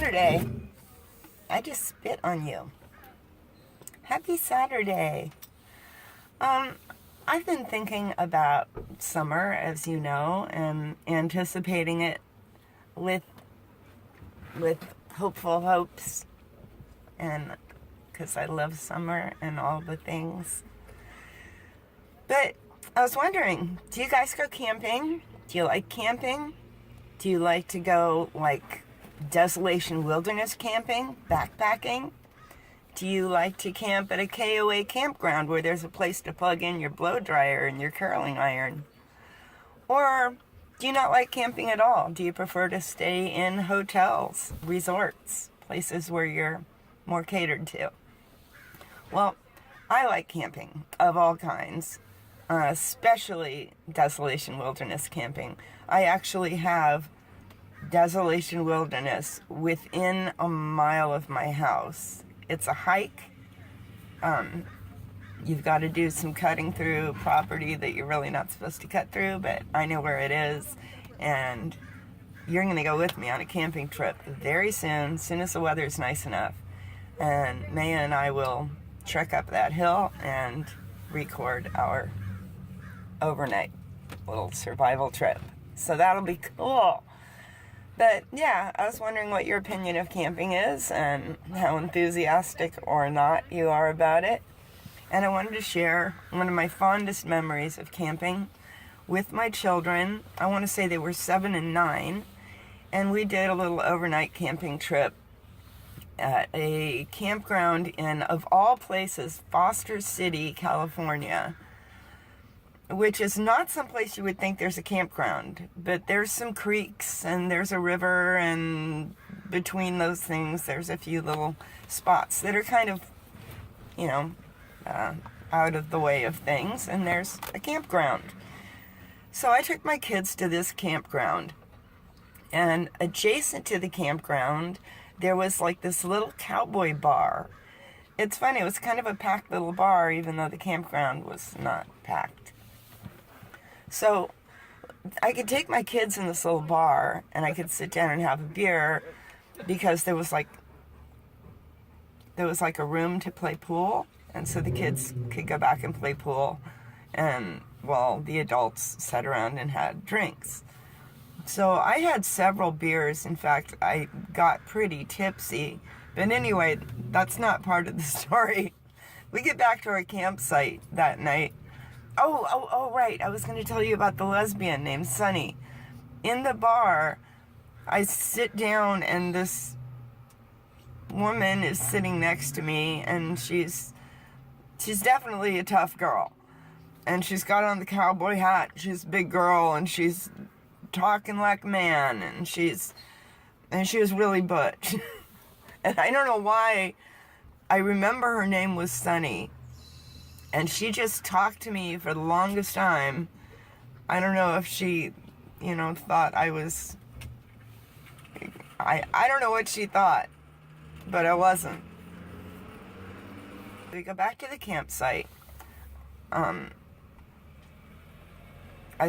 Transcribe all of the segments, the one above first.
Saturday. I just spit on you. Happy Saturday. I've been thinking about summer, as you know, and anticipating it with hopeful hopes, and because I love summer and all the things. But I was wondering, do you guys go camping? Do you like camping? Do you like to go, like, desolation wilderness camping, backpacking? Do you like to camp at a KOA campground where there's a place to plug in your blow dryer and your curling iron? Or do you not like camping at all? Do you prefer to stay in hotels, resorts, places where you're more catered to? Well, I like camping of all kinds, especially desolation wilderness camping. I actually have desolation wilderness within a mile of my house. It's a hike. You've got to do some cutting through property that you're really not supposed to cut through, but I know where it is, and you're going to go with me on a camping trip very soon, as soon as the weather's nice enough. And Maya and I will trek up that hill and record our overnight little survival trip. So that'll be cool. But yeah, I was wondering what your opinion of camping is and how enthusiastic or not you are about it. And I wanted to share one of my fondest memories of camping with my children. I want to say they were 7 and 9. And we did a little overnight camping trip at a campground in, of all places, Foster City, California, which is not someplace you would think there's a campground, but there's some creeks and there's a river, and between those things there's a few little spots that are kind of, out of the way of things, and there's a campground. So I took my kids to this campground, and adjacent to the campground there was like this little cowboy bar. It's funny, it was kind of a packed little bar, even though the campground was not packed. So I could take my kids in this little bar, and I could sit down and have a beer, because there was like a room to play pool, and so the kids could go back and play pool, and while the adults sat around and had drinks. So I had several beers. In fact, I got pretty tipsy. But anyway, that's not part of the story. We get back to our campsite that night. Oh, right. I was going to tell you about the lesbian named Sunny. In the bar, I sit down, and this woman is sitting next to me, and she's definitely a tough girl. And she's got on the cowboy hat. She's a big girl, and she's talking like a man, and she was really butch. And I don't know why I remember her name was Sunny. And she just talked to me for the longest time. I don't know if she, thought I was... I don't know what she thought, but I wasn't. We go back to the campsite. I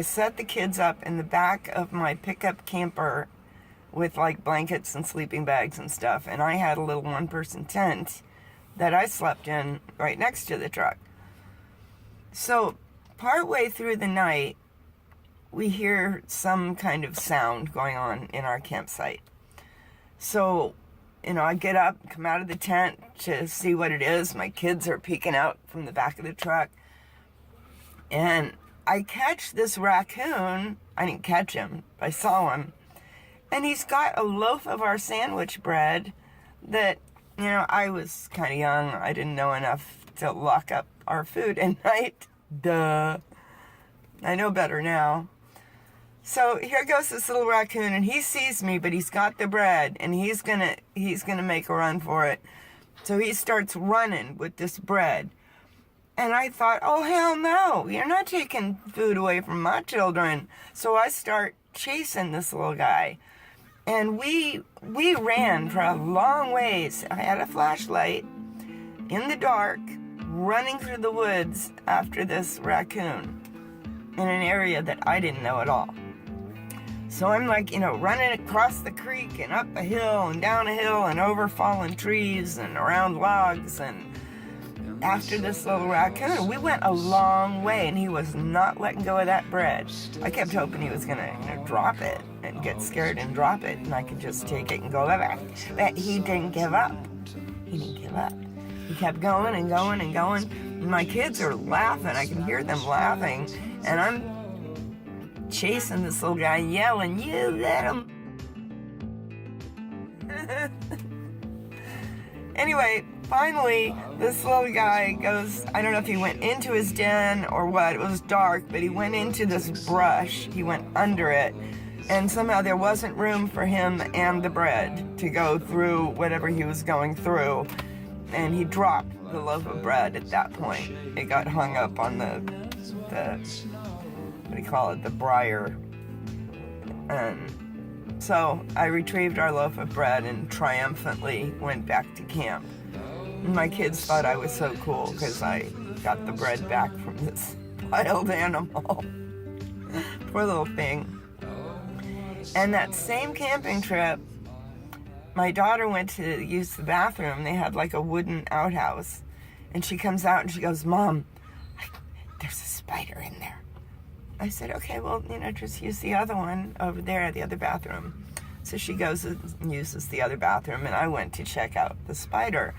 set the kids up in the back of my pickup camper with like blankets and sleeping bags and stuff. And I had a little one-person tent that I slept in right next to the truck. So partway through the night, we hear some kind of sound going on in our campsite. So, I get up, come out of the tent to see what it is. My kids are peeking out from the back of the truck. And I catch this raccoon. I didn't catch him, I saw him. And he's got a loaf of our sandwich bread that, I was kind of young. I didn't know enough to lock up our food at night. Duh. I know better now. So here goes this little raccoon, and he sees me, but he's got the bread, and he's gonna make a run for it. So he starts running with this bread. And I thought, oh, hell no, you're not taking food away from my children. So I start chasing this little guy. And we ran for a long ways. I had a flashlight in the dark, running through the woods after this raccoon in an area that I didn't know at all. So I'm like, running across the creek and up a hill and down a hill and over fallen trees and around logs and after this little raccoon. We went a long way and he was not letting go of that bread. I kept hoping he was going to drop it and get scared and drop it and I could just take it and go back. But he didn't give up. He didn't give up. He kept going and going and going. And my kids are laughing. I can hear them laughing. And I'm chasing this little guy, yelling, "You let him." Anyway, finally, this little guy goes, I don't know if he went into his den or what. It was dark, but he went into this brush. He went under it. And somehow there wasn't room for him and the bread to go through whatever he was going through. And he dropped the loaf of bread at that point. It got hung up on the what do you call it, the briar. And so I retrieved our loaf of bread and triumphantly went back to camp. And my kids thought I was so cool because I got the bread back from this wild animal. Poor little thing. And that same camping trip, my daughter went to use the bathroom. They had like a wooden outhouse. And she comes out and she goes, "Mom, there's a spider in there." I said, "Okay, well, just use the other one over there, the other bathroom." So she goes and uses the other bathroom, and I went to check out the spider.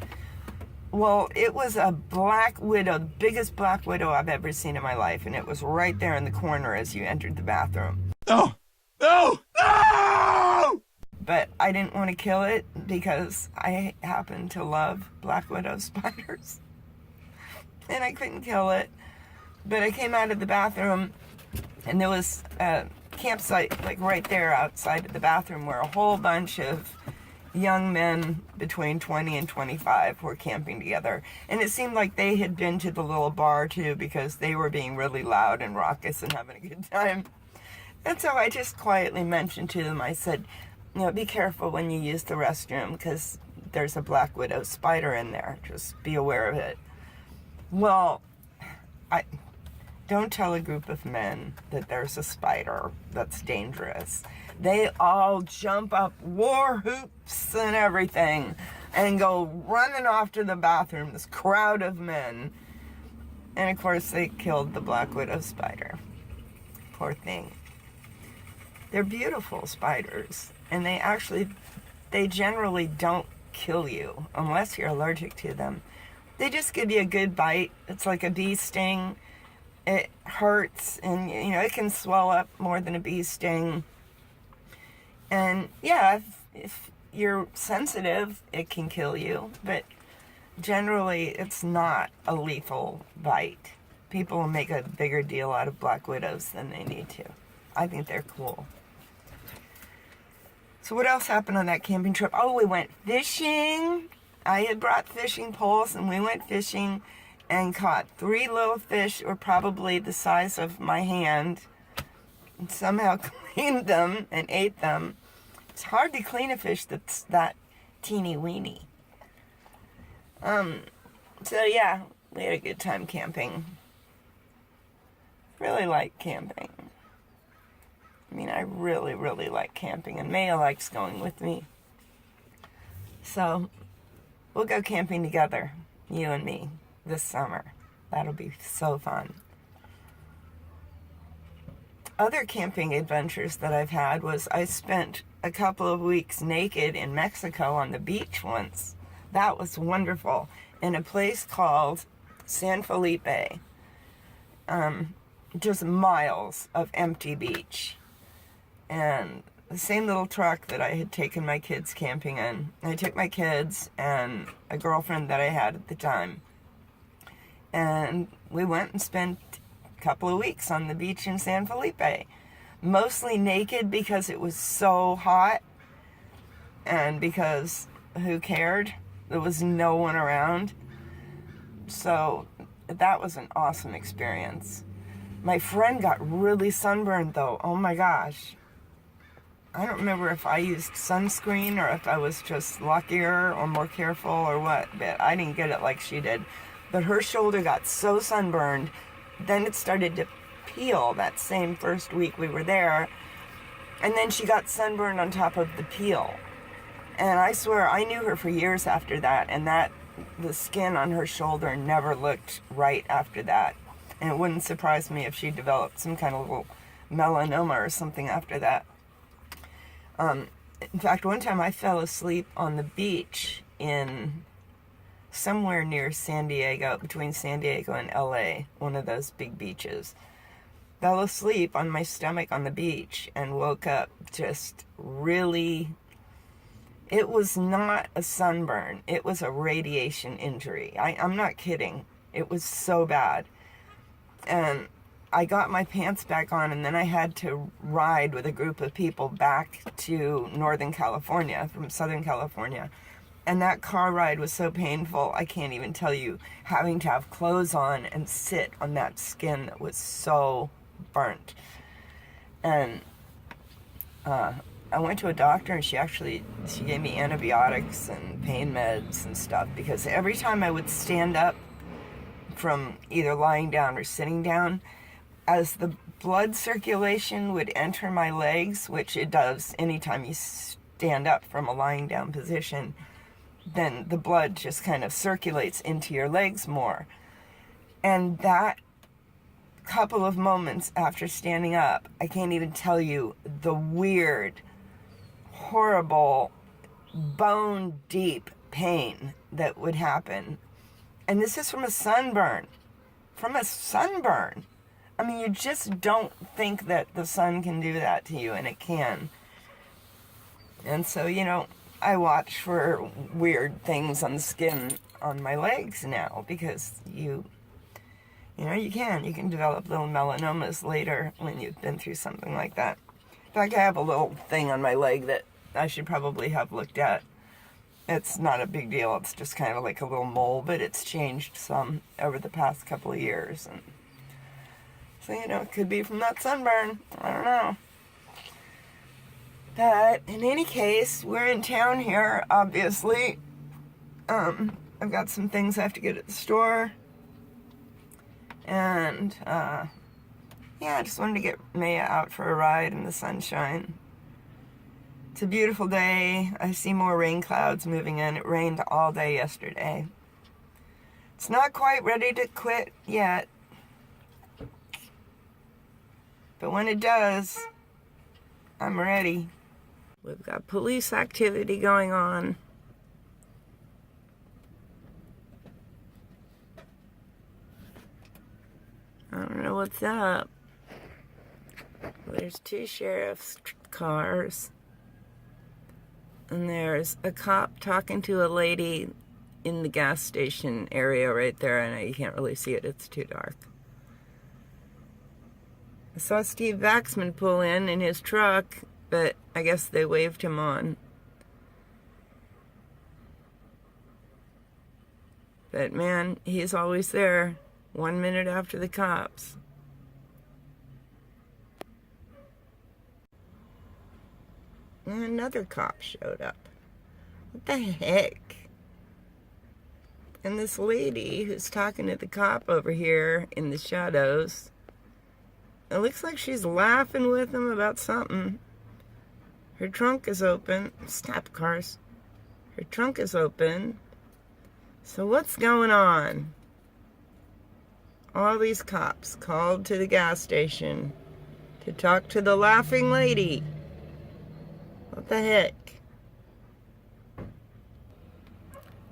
Well, it was a black widow, the biggest black widow I've ever seen in my life, and it was right there in the corner as you entered the bathroom. No! No! No! But I didn't want to kill it because I happen to love black widow spiders. And I couldn't kill it. But I came out of the bathroom, and there was a campsite like right there outside of the bathroom where a whole bunch of young men between 20 and 25 were camping together. And it seemed like they had been to the little bar too because they were being really loud and raucous and having a good time. And so I just quietly mentioned to them, I said, be careful when you use the restroom because there's a black widow spider in there. Just be aware of it. Well, don't tell a group of men that there's a spider that's dangerous. They all jump up, war hoops and everything, and go running off to the bathroom, this crowd of men. And of course they killed the black widow spider. Poor thing. They're beautiful spiders, and they generally don't kill you unless you're allergic to them. They just give you a good bite. It's like a bee sting. It hurts, and it can swell up more than a bee sting. And yeah, if you're sensitive, it can kill you, but generally it's not a lethal bite. People make a bigger deal out of black widows than they need to. I think they're cool. So what else happened on that camping trip? Oh, we went fishing. I had brought fishing poles, and we went fishing and caught 3 little fish, or probably the size of my hand, and somehow cleaned them and ate them. It's hard to clean a fish that's that teeny weeny. So yeah, we had a good time camping. Really like camping. I really, really like camping, and Maya likes going with me. So we'll go camping together, you and me, this summer. That'll be so fun. Other camping adventures that I've had was I spent a couple of weeks naked in Mexico on the beach once. That was wonderful. In a place called San Felipe. Just miles of empty beach. And the same little truck that I had taken my kids camping in. I took my kids and a girlfriend that I had at the time. And we went and spent a couple of weeks on the beach in San Felipe. Mostly naked because it was so hot. And because who cared? There was no one around. So that was an awesome experience. My friend got really sunburned though. Oh my gosh. I don't remember if I used sunscreen or if I was just luckier or more careful or what, but I didn't get it like she did. But her shoulder got so sunburned, then it started to peel that same first week we were there, And then she got sunburned on top of the peel. And I swear, I knew her for years after that, and the skin on her shoulder never looked right after that. And it wouldn't surprise me if she developed some kind of little melanoma or something after that. In fact, one time I fell asleep on the beach in somewhere near San Diego, between San Diego and LA, one of those big beaches. Fell asleep on my stomach on the beach and woke up just really... It was not a sunburn. It was a radiation injury. I'm not kidding. It was so bad. And I got my pants back on, and then I had to ride with a group of people back to Northern California from Southern California. And that car ride was so painful, I can't even tell you, having to have clothes on and sit on that skin that was so burnt. And I went to a doctor, and she gave me antibiotics and pain meds and stuff, because every time I would stand up from either lying down or sitting down, as the blood circulation would enter my legs, which it does anytime you stand up from a lying down position, then the blood just kind of circulates into your legs more. And that couple of moments after standing up, I can't even tell you the weird, horrible, bone deep pain that would happen. And this is from a sunburn. From a sunburn. I mean, you just don't think that the sun can do that to you, and it can. And so, I watch for weird things on the skin on my legs now, because you can develop little melanomas later when you've been through something like that. In fact, I have a little thing on my leg that I should probably have looked at. It's not a big deal. It's just kind of like a little mole, but it's changed some over the past couple of years. And so, it could be from that sunburn. I don't know. But in any case, we're in town here, obviously. I've got some things I have to get at the store. And, I just wanted to get Maya out for a ride in the sunshine. It's a beautiful day. I see more rain clouds moving in. It rained all day yesterday. It's not quite ready to quit yet. But when it does, I'm ready. We've got police activity going on. I don't know what's up. There's 2 sheriff's cars. And there's a cop talking to a lady in the gas station area right there. I know you can't really see it. It's too dark. I saw Steve Vaxman pull in his truck, but I guess they waved him on. But man, he's always there, 1 minute after the cops. And another cop showed up. What the heck? And this lady who's talking to the cop over here in the shadows, it looks like she's laughing with him about something. Her trunk is open. Stop, cars. Her trunk is open. So what's going on? All these cops called to the gas station to talk to the laughing lady. What the heck?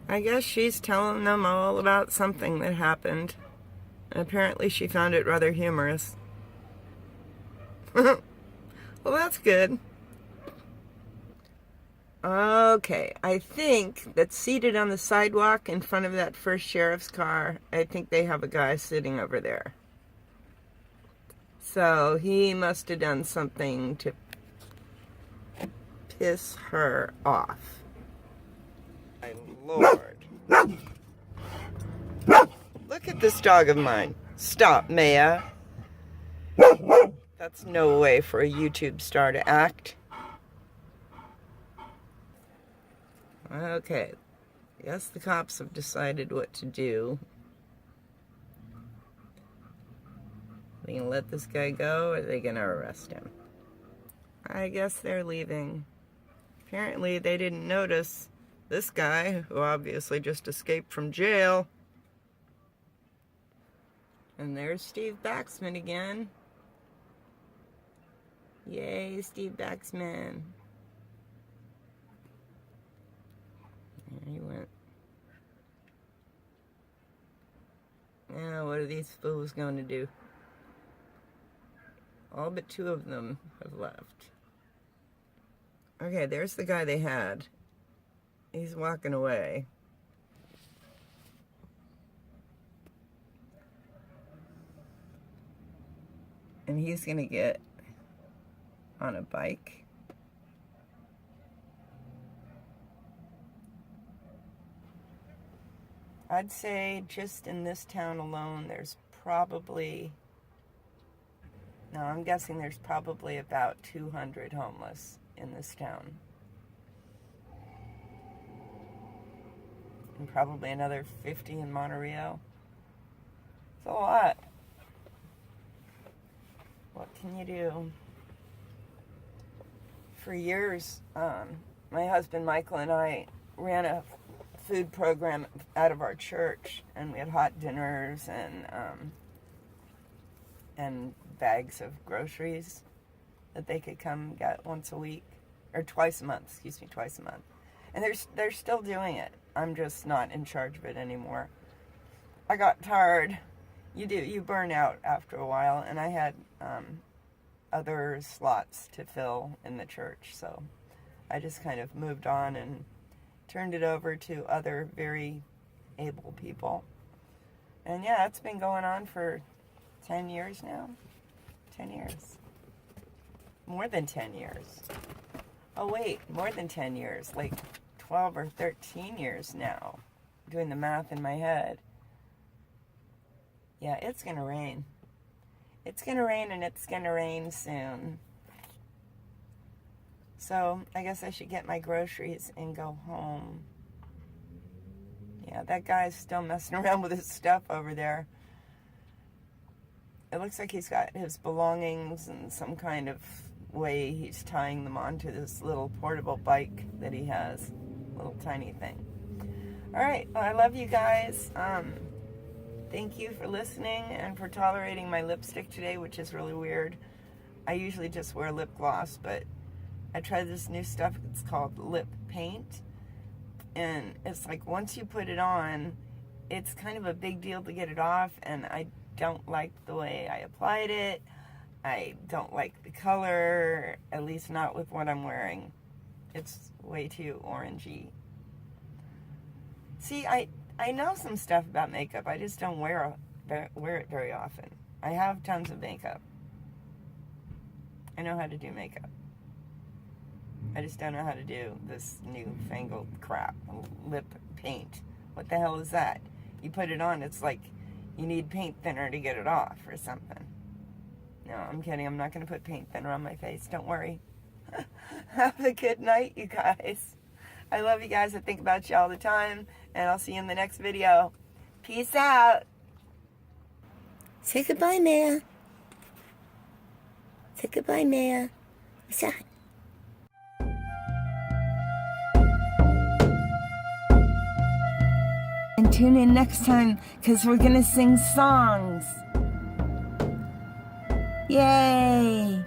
I guess she's telling them all about something that happened. Apparently she found it rather humorous. Well, that's good. Okay, I think that seated on the sidewalk in front of that first sheriff's car, I think they have a guy sitting over there. So he must have done something to piss her off. My Lord. Look at this dog of mine. Stop, Maya. That's no way for a YouTube star to act. Okay. Yes, the cops have decided what to do. Are they gonna let this guy go, or are they gonna arrest him? I guess they're leaving. Apparently they didn't notice this guy, who obviously just escaped from jail. And there's Steve Baxman again. Yay, Steve Baxman. There he went. Now, what are these fools going to do? All but 2 of them have left. Okay, there's the guy they had. He's walking away. And he's going to get on a bike. I'd say just in this town alone, there's probably, no, I'm guessing there's probably about 200 homeless in this town. And probably another 50 in Monterey. It's a lot. What can you do? For years, my husband Michael and I ran a food program out of our church, and we had hot dinners and bags of groceries that they could come get once a week, or twice a month, twice a month. And they're still doing it. I'm just not in charge of it anymore. I got tired. You burn out after a while, and I had other slots to fill in the church, so I just kind of moved on and turned it over to other very able people. And yeah, it's been going on for 10 years now. 10 years. More than 10 years. Oh wait, more than 10 years. Like 12 or 13 years now. Doing the math in my head. Yeah, it's gonna rain. It's gonna rain, and it's gonna rain soon. So, I guess I should get my groceries and go home. Yeah, that guy's still messing around with his stuff over there. It looks like he's got his belongings in some kind of way. He's tying them onto this little portable bike that he has. Little tiny thing. Alright, well, I love you guys. Thank you for listening and for tolerating my lipstick today, which is really weird. I usually just wear lip gloss, but I tried this new stuff. It's called lip paint. And it's like once you put it on, it's kind of a big deal to get it off. And I don't like the way I applied it. I don't like the color, at least not with what I'm wearing. It's way too orangey. See, I know some stuff about makeup. I just don't wear it very often. I have tons of makeup. I know how to do makeup. I just don't know how to do this newfangled crap, lip paint. What the hell is that? You put it on, it's like you need paint thinner to get it off or something. No, I'm kidding. I'm not going to put paint thinner on my face. Don't worry. Have a good night, you guys. I love you guys. I think about you all the time. And I'll see you in the next video. Peace out. Say goodbye, Maya. Say goodbye, Maya. What's that? And tune in next time, because we're going to sing songs. Yay!